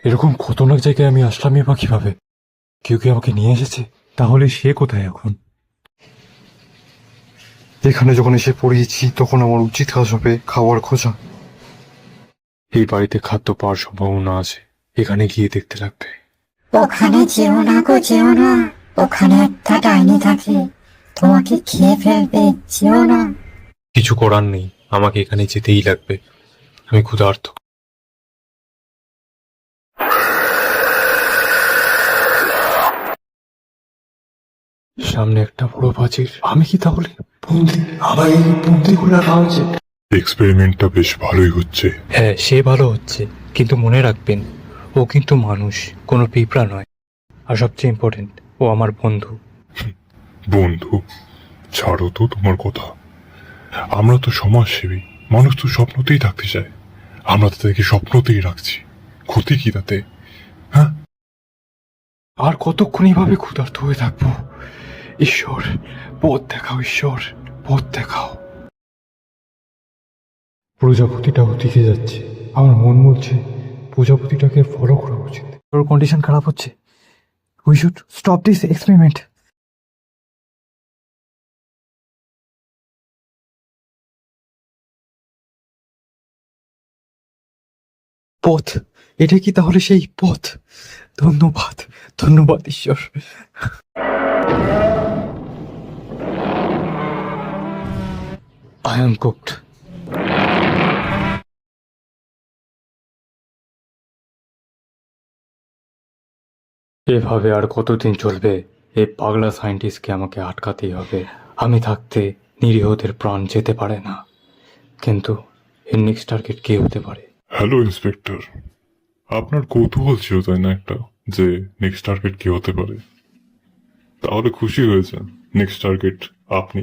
এরকম খতরনাক জায়গায় আমি আসলামই বা কিভাবে? কেউ কি আমাকে নিয়ে এসেছে? তাহলে সে কোথায় এখন? এখানে যখন এসে পড়িয়েছি তখন আমার উচিত কাজ হবে খাবার খোঁজা। এই বাড়িতে খাদ্য পাওয়ার সম্ভাবনা আছে, এখানে গিয়ে দেখতে লাগবে। ওখানে যেও না গো, যেও না। ওখানে একটা ডাইনি থাকে, তোমাকে খেয়ে ফেলবে, যেও না। কিছু করার নেই, আমাকে এখানে যেতেই লাগবে। আমি ক্ষুধার্ত। সামনে একটা বড় প্রাচীর। আমি কি তাহলে বন্দি? আবার এই বন্দি করে রাখা হয়েছে। এক্সপেরিমেন্টটা বেশ ভালোই হচ্ছে। হ্যাঁ, সে ভালো হচ্ছে, কিন্তু মনে রাখবেন ও কিন্তু মানুষ, কোনো পিঁপড়া নয়। আর সবচেয়ে ইম্পর্টেন্ট, ও আমার বন্ধু। বন্ধু? ছাড়ো তো তোমার কথা। আমরা তো সমাজসেবী, মানুষ তো স্বপ্নতেই থাকতে চায়। আমরা তো তাদেরকে স্বপ্নতেই রাখছি, ক্ষতি কি তাতে? হ্যাঁ, আর কতক্ষণ এইভাবে ক্ষুধার্ত হয়ে থাকবো? ঈশ্বর, পথ দেখাও, ঈশ্বর, পথ দেখাও। প্রজাপতিটা ওদিকে যাচ্ছে, আমার মন বলছে প্রজাপতিটাকে ফলো করা উচিত। ওর কন্ডিশন খারাপ হচ্ছে। We should stop this experiment. পথ, এটা কি তাহলে সেই পথ? ধন্যবাদ, ধন্যবাদ ঈশ্বর। I am cooked. এভাবে আর কতদিন চলবে? এই পাগলা সায়েন্টিস্টকে আমাকে আটকাতেই হবে। আমি থাকতে নিরীহদের প্রাণ যেতে পারে না, কিন্তু এর নেক্সট টার্গেট কে হতে পারে? হ্যালো ইন্সপেক্টর, আপনার কৌতূহল ছিল তাই না একটা, যে নেক্সট টার্গেট কি হতে পারে? তাহলে খুশি হয়েছেন, নেক্সট টার্গেট আপনি।